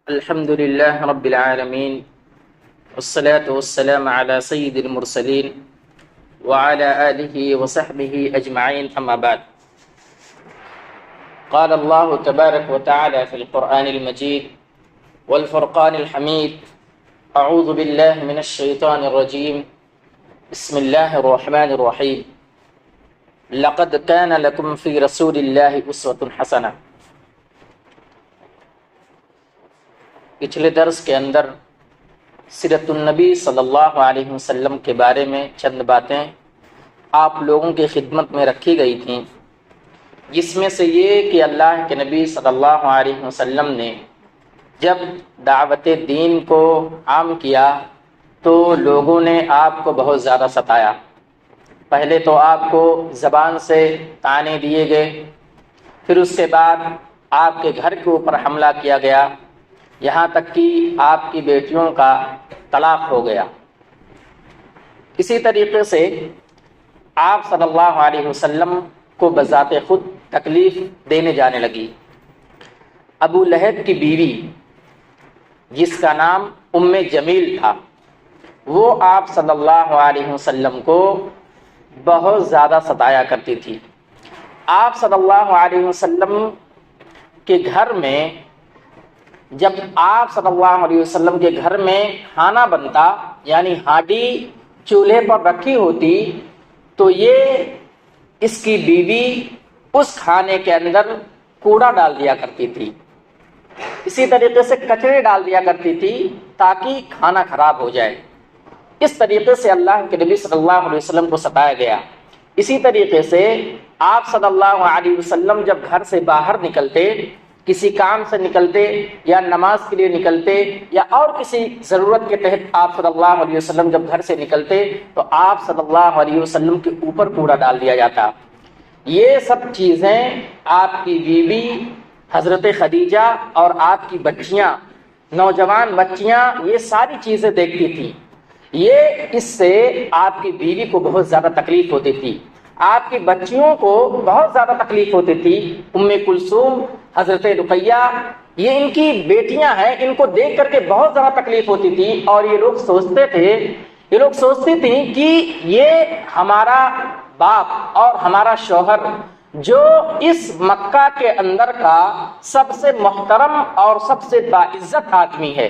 الحمد لله رب العالمين والصلاة والسلام على سيد المرسلين وعلى آله وصحبه أجمعين أما بعد قال الله تبارك وتعالى في القرآن المجيد والفرقان الحميد أعوذ بالله من الشيطان الرجيم بسم الله الرحمن الرحيم لقد كان لكم في رسول الله أسوة حسنة۔ پچھلے درس کے اندر سیرت النبی صلی اللہ علیہ وسلم کے بارے میں چند باتیں آپ لوگوں کی خدمت میں رکھی گئی تھیں، جس میں سے یہ کہ اللہ کے نبی صلی اللہ علیہ وسلم نے جب دعوت دین کو عام کیا تو لوگوں نے آپ کو بہت زیادہ ستایا۔ پہلے تو آپ کو زبان سے طعنے دیے گئے، پھر اس کے بعد آپ کے گھر کے اوپر حملہ کیا گیا، یہاں تک کہ آپ کی بیٹیوں کا طلاق ہو گیا۔ اسی طریقے سے آپ صلی اللہ علیہ وسلم کو بذات خود تکلیف دینے جانے لگی۔ ابو لہب کی بیوی جس کا نام ام جمیل تھا، وہ آپ صلی اللہ علیہ وسلم کو بہت زیادہ ستایا کرتی تھی۔ آپ صلی اللہ علیہ وسلم کے گھر میں جب آپ صلی اللہ علیہ وسلم کے گھر میں کھانا بنتا، یعنی ہانڈی چولہے پر رکھی ہوتی، تو یہ اس کی بیوی اس کھانے کے اندر کوڑا ڈال دیا کرتی تھی، اسی طریقے سے کچرے ڈال دیا کرتی تھی تاکہ کھانا خراب ہو جائے۔ اس طریقے سے اللہ کے نبی صلی اللہ علیہ وسلم کو ستایا گیا۔ اسی طریقے سے آپ صلی اللہ علیہ وسلم جب گھر سے باہر نکلتے، کسی کام سے نکلتے یا نماز کے لیے نکلتے یا اور کسی ضرورت کے تحت آپ صلی اللہ علیہ وسلم جب گھر سے نکلتے تو آپ صلی اللہ علیہ وسلم کے اوپر کوڑا ڈال دیا جاتا۔ یہ سب چیزیں آپ کی بیوی حضرت خدیجہ اور آپ کی بچیاں، نوجوان بچیاں، یہ ساری چیزیں دیکھتی تھیں۔ اس سے آپ کی بیوی کو بہت زیادہ تکلیف ہوتی تھی، آپ کی بچیوں کو بہت زیادہ تکلیف ہوتی تھی۔ ام کلثوم، حضرت رقیہ، یہ ان کی بیٹیاں ہیں، ان کو دیکھ کر کے بہت زیادہ تکلیف ہوتی تھی، اور یہ لوگ سوچتی تھیں کہ یہ ہمارا باپ اور ہمارا شوہر جو اس مکہ کے اندر کا سب سے محترم اور سب سے باعزت آدمی ہے،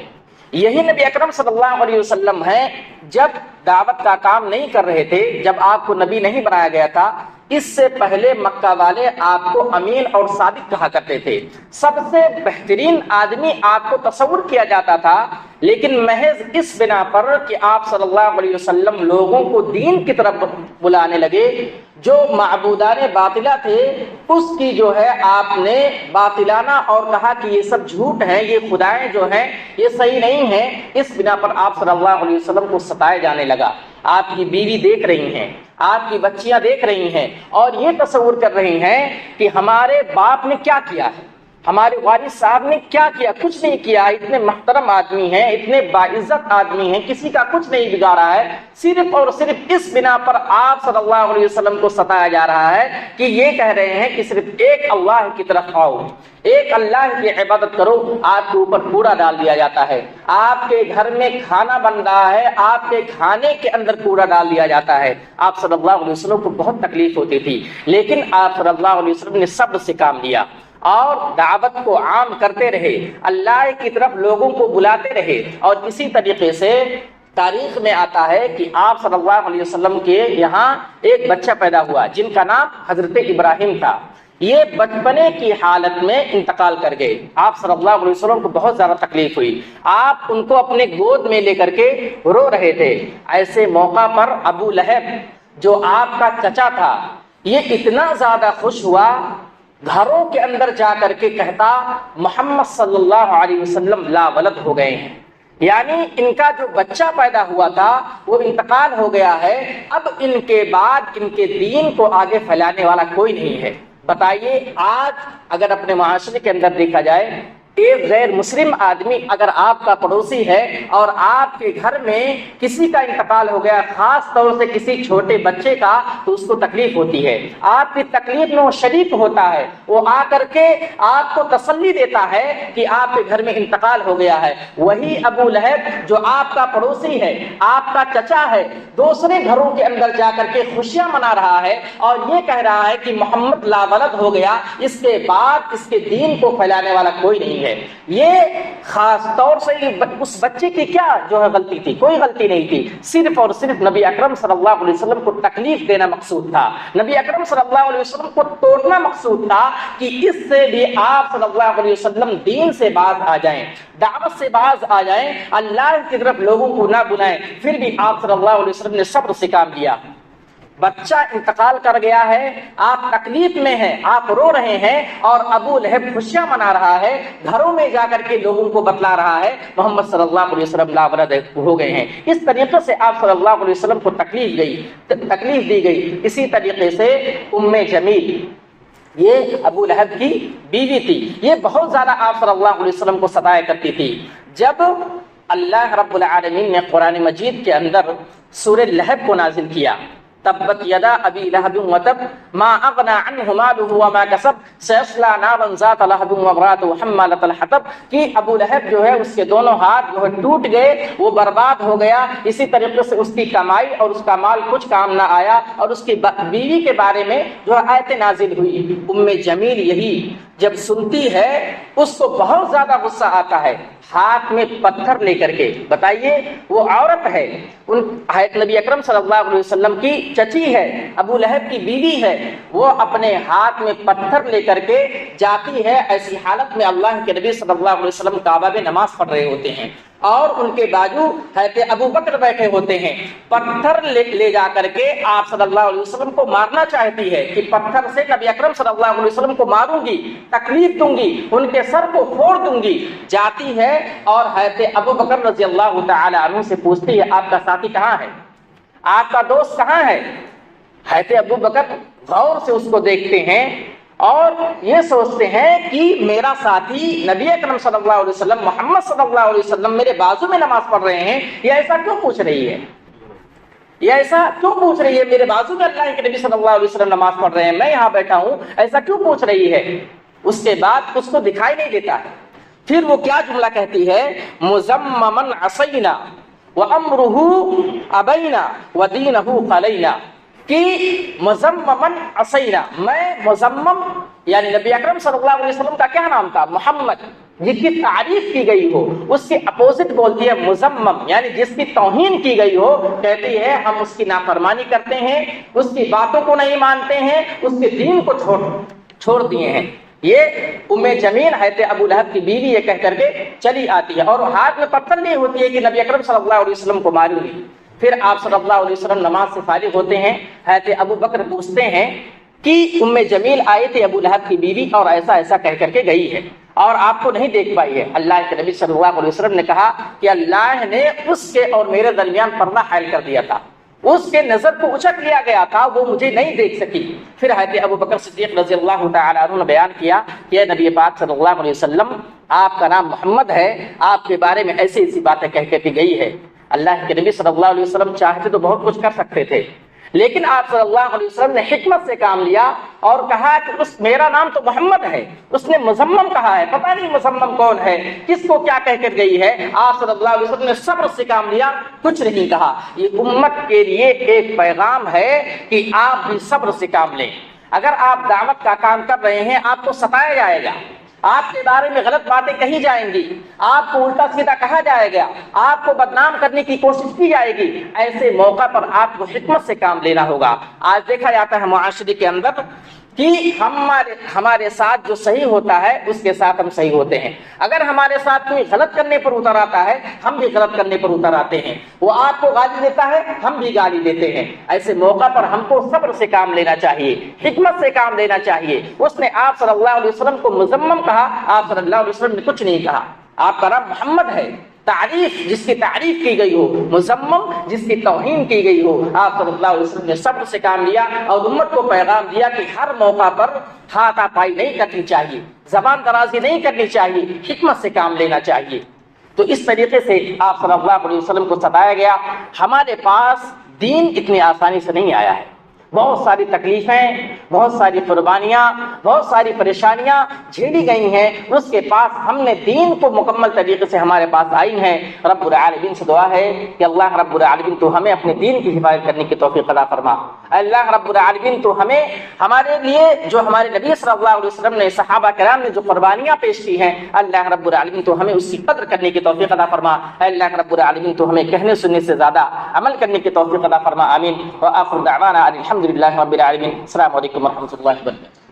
یہی نبی اکرم صلی اللہ علیہ وسلم ہیں۔ جب دعوت کا کام نہیں کر رہے تھے، جب آپ کو نبی نہیں بنایا گیا تھا، اس سے پہلے مکہ والے آپ کو امین اور صادق کہا کرتے تھے، سب سے بہترین آدمی آپ کو تصور کیا جاتا تھا۔ لیکن محض اس بنا پر کہ آپ صلی اللہ علیہ وسلم لوگوں کو دین کی طرف بلانے لگے، جو معبودان باطلہ تھے اس کی جو ہے آپ نے باطلانہ اور کہا کہ یہ سب جھوٹ ہیں، یہ خدائیں جو ہیں یہ صحیح نہیں ہیں، اس بنا پر آپ صلی اللہ علیہ وسلم کو ستایا جانے لگا۔ آپ کی بیوی دیکھ رہی ہیں، آپ کی بچیاں دیکھ رہی ہیں، اور یہ تصور کر رہی ہیں کہ ہمارے باپ نے کیا کیا ہے، ہمارے والد صاحب نے کیا کیا، کچھ نہیں کیا، اتنے محترم آدمی ہیں، اتنے باعزت آدمی ہیں، کسی کا کچھ نہیں بگاڑا ہے، صرف اور صرف اس بنا پر آپ صلی اللہ علیہ وسلم کو ستایا جا رہا ہے کہ یہ کہہ رہے ہیں کہ صرف ایک اللہ کی طرف آؤ، ایک اللہ کی عبادت کرو۔ آپ کے اوپر کوڑا ڈال دیا جاتا ہے، آپ کے گھر میں کھانا بن رہا ہے، آپ کے کھانے کے اندر کوڑا ڈال دیا جاتا ہے۔ آپ صلی اللہ علیہ وسلم کو بہت تکلیف ہوتی تھی، لیکن آپ صلی اللہ علیہ وسلم نے صبر سے کام لیا اور دعوت کو عام کرتے رہے، اللہ کی طرف لوگوں کو بلاتے رہے۔ اور اسی طریقے سے تاریخ میں آتا ہے کہ آپ صلی اللہ علیہ وسلم کے یہاں ایک بچہ پیدا ہوا جن کا نام حضرت ابراہیم تھا۔ یہ بچپنے کی حالت میں انتقال کر گئے۔ آپ صلی اللہ علیہ وسلم کو بہت زیادہ تکلیف ہوئی، آپ ان کو اپنے گود میں لے کر کے رو رہے تھے۔ ایسے موقع پر ابو لہب جو آپ کا چچا تھا، یہ اتنا زیادہ خوش ہوا، گھروں کے اندر جا کر کے کہتا محمد صلی اللہ علیہ وسلم لا ولد ہو گئے ہیں، یعنی ان کا جو بچہ پیدا ہوا تھا وہ انتقال ہو گیا ہے، اب ان کے بعد ان کے دین کو آگے پھیلانے والا کوئی نہیں ہے۔ بتائیے آج اگر اپنے معاشرے کے اندر دیکھا جائے ایک غیر مسلم آدمی اگر آپ کا پڑوسی ہے اور آپ کے گھر میں کسی کا انتقال ہو گیا، خاص طور سے کسی چھوٹے بچے کا، تو اس کو تکلیف ہوتی ہے، آپ کی تکلیف میں وہ شریک ہوتا ہے، وہ آ کر کے آپ کو تسلی دیتا ہے کہ آپ کے گھر میں انتقال ہو گیا ہے۔ وہی ابو لہب جو آپ کا پڑوسی ہے، آپ کا چچا ہے، دوسرے گھروں کے اندر جا کر کے خوشیاں منا رہا ہے اور یہ کہہ رہا ہے کہ محمد لا ولد ہو گیا، اس کے بعد اس کے دین کو پھیلانے والا کوئی نہیں ہے۔ یہ خاص طور سے اس بچے کی کیا جو ہے غلطی تھی؟ کوئی غلطی نہیں تھی، صرف اور صرف نبی اکرم صلی اللہ علیہ وسلم کو تکلیف دینا مقصود تھا، نبی اکرم صلی اللہ علیہ وسلم کو توڑنا مقصود تھا کہ اس سے بھی آپ صلی اللہ علیہ وسلم دین سے باز آ جائیں، دعوت سے باز آ جائیں، اللہ کی طرف لوگوں کو نہ بلائیں۔ پھر بھی آپ صلی اللہ علیہ وسلم نے صبر سے کام لیا۔ بچہ انتقال کر گیا ہے، آپ تکلیف میں ہیں، آپ رو رہے ہیں، اور ابو لہب خوشیاں منا رہا ہے، گھروں میں جا کر کے لوگوں کو بتلا رہا ہے محمد صلی اللہ علیہ وسلم لا ولد ہو گئے ہیں۔ اس طریقے سے آپ صلی اللہ علیہ وسلم کو تکلیف دی گئی۔ اسی طریقے سے ام جمیل، یہ ابو لہب کی بیوی تھی، یہ بہت زیادہ آپ صلی اللہ علیہ وسلم کو ستایا کرتی تھی۔ جب اللہ رب العالمین نے قرآن مجید کے اندر سورہ لہب کو نازل کیا، تبت یدا ابی لہب وتب ما اغنى عنه ماله وما کسب سيصلى نارا ذات لہب وامرأته حمالة الحطب، کہ ابو لہب جو ہے اس کے دونوں ہاتھ جو ہے ٹوٹ گئے، وہ برباد ہو گیا۔ اسی طریقے سے اس کی کمائی اور اس کا مال کچھ کام نہ آیا، اور اس کی بیوی کے بارے میں جو آیت نازل ہوئی۔ ام جمیل یہی جب سنتی ہے اس کو بہت زیادہ غصہ آتا ہے، ہاتھ میں پتھر لے کر کے، بتائیے وہ عورت ہے، نبی اکرم صلی اللہ علیہ وسلم کی چچی ہے، ابو لہب کی بیوی ہے، وہ اپنے ہاتھ میں پتھر لے کر کے جاتی ہے۔ ایسی حالت میں اللہ کے نبی صلی اللہ علیہ وسلم کعبہ میں نماز پڑھ رہے ہوتے ہیں اور ان کے بازو حضرت ابو بکر بیٹھے ہوتے ہیں، پتھر لے جا کر کے آپ صلی اللہ علیہ وسلم کو مارنا چاہتی ہے کہ پتھر سے نبی اکرم صلی اللہ علیہ وسلم کو ماروں گی، تکلیف دوں گی، ان کے سر کو پھوڑ دوں گی۔ جاتی ہے اور حضرت ابو بکر رضی اللہ تعالی عنہ سے پوچھتی ہے آپ کا ساتھی کہاں ہے، آپ کا دوست کہاں ہے؟ حضرت ابو بکر غور سے اس کو دیکھتے ہیں اور یہ سوچتے ہیں کہ میرا ساتھی نبی اکرم صلی اللہ علیہ وسلم محمد صلی اللہ علیہ وسلم میرے بازو میں نماز پڑھ رہے ہیں، یہ ایسا کیوں پوچھ رہی ہے، یہ ایسا کیوں پوچھ رہی ہے؟ میرے بازو میں اللہ کے نبی صلی اللہ علیہ وسلم نماز پڑھ رہے ہیں، میں یہاں بیٹھا ہوں، ایسا کیوں پوچھ رہی ہے؟ اس کے بعد اس کو دکھائی نہیں دیتا ہے، پھر وہ کیا جملہ کہتی ہے، مزممن عصینا وامرہ ابینا ودینہ قلینا، کہ مزممن عصینا، میں مزمم یعنی نبی اکرم صلی اللہ علیہ وسلم کا کیا نام تھا؟ محمد، جس کی تعریف کی گئی ہو اس کے اپوزٹ بولتی ہے مزمم، یعنی جس کی توہین کی گئی ہو، کہتی ہے ہم اس کی نافرمانی کرتے ہیں، اس کی باتوں کو نہیں مانتے ہیں، اس کے دین کو چھوڑ دیے ہیں۔ یہ ام جمیل حضرت ابو لہب کی بیوی یہ کہہ کر کے چلی آتی ہے اور ہاتھ میں پتھر لی ہوتی ہے کہ نبی اکرم صلی اللہ علیہ وسلم کو ماروں گی۔ پھر آپ صلی اللہ علیہ وسلم نماز سے فارغ ہوتے ہیں، حضرت ابو بکر پوچھتے ہیں کہ ام جمیل آئے تھے ابو لہب کی بیوی اور ایسا ایسا کہہ کر کے گئی ہے اور آپ کو نہیں دیکھ پائی ہے۔ اللہ کے نبی صلی اللہ علیہ وسلم نے کہا کہ اللہ نے اس کے اور میرے درمیان پردہ حائل کر دیا تھا، اس کے نظر کو اچک لیا گیا تھا، وہ مجھے نہیں دیکھ سکی۔ پھر حضرت ابو بکر صدیق رضی اللہ تعالی عنہ نے بیان کیا کہ نبی پاک صلی اللہ علیہ وسلم آپ کا نام محمد ہے، آپ کے بارے میں ایسی ایسی باتیں کہہ کے گئی ہے۔ اللہ کے نبی صلی اللہ علیہ وسلم چاہتے تو بہت کچھ کر سکتے تھے، لیکن آپ صلی اللہ علیہ وسلم نے حکمت سے کام لیا اور کہا کہ میرا نام تو محمد ہے، اس نے مزمم کہا ہے، پتہ نہیں مزمم کون ہے، کس کو کیا کہہ کر گئی ہے۔ آپ صلی اللہ علیہ وسلم نے صبر سے کام لیا، کچھ نہیں کہا۔ یہ امت کے لیے ایک پیغام ہے کہ آپ بھی صبر سے کام لیں۔ اگر آپ دعوت کا کام کر رہے ہیں، آپ کو ستایا جائے گا، آپ کے بارے میں غلط باتیں کہی جائیں گی، آپ کو الٹا سیدھا کہا جائے گا، آپ کو بدنام کرنے کی کوشش کی جائے گی۔ ایسے موقع پر آپ کو حکمت سے کام لینا ہوگا۔ آج دیکھا جاتا ہے معاشرے کے اندر کہ ہمارے ساتھ جو صحیح ہوتا ہے اس کے ساتھ ہم صحیح ہوتے ہیں، اگر ہمارے ساتھ کوئی غلط کرنے پر اتر آتا ہے ہم بھی غلط کرنے پر اتر آتے ہیں، وہ آپ کو گالی دیتا ہے ہم بھی گالی دیتے ہیں۔ ایسے موقع پر ہم کو صبر سے کام لینا چاہیے، حکمت سے کام لینا چاہیے۔ اس نے آپ صلی اللہ علیہ وسلم کو مذمم کہا، آپ صلی اللہ علیہ وسلم نے کچھ نہیں کہا۔ آپ کا نام محمد ہے، تعریف جس کی تعریف کی گئی ہو، مذمم جس کی توہین کی گئی ہو، آپ صلی اللہ علیہ وسلم نے صبر سے کام لیا اور امت کو پیغام دیا کہ ہر موقع پر ہاتھ پائی نہیں کرنی چاہیے، زبان درازی نہیں کرنی چاہیے، حکمت سے کام لینا چاہیے۔ تو اس طریقے سے آپ صلی اللہ علیہ وسلم کو ستایا گیا۔ ہمارے پاس دین اتنی آسانی سے نہیں آیا ہے، بہت ساری تکلیفیں، بہت ساری قربانیاں، بہت ساری پریشانیاں جھیلی گئی ہیں، اس کے پاس ہم نے دین کو مکمل طریقے سے ہمارے پاس آئی ہیں۔ رب العالمین سے دعا ہے کہ اللہ رب العالمین تو ہمیں اپنے دین کی حفاظت کرنے کی توفیق عطا فرما۔ اللہ رب العالمین تو ہمیں ہمارے لیے جو ہمارے نبی صلی اللہ علیہ وسلم نے، صحابہ کرام نے جو قربانیاں پیش کی ہیں، اللہ رب العالمین تو ہمیں اس کی قدر کرنے کی توفیق عطا فرما۔ اللہ رب العالمین تو ہمیں کہنے سننے سے زیادہ عمل کرنے کی توفیق عطا فرما، آمین۔ وآخر دعوانا الحمد للہ رب العالمین۔ السلام علیکم ورحمۃ اللہ وبرکاتہ۔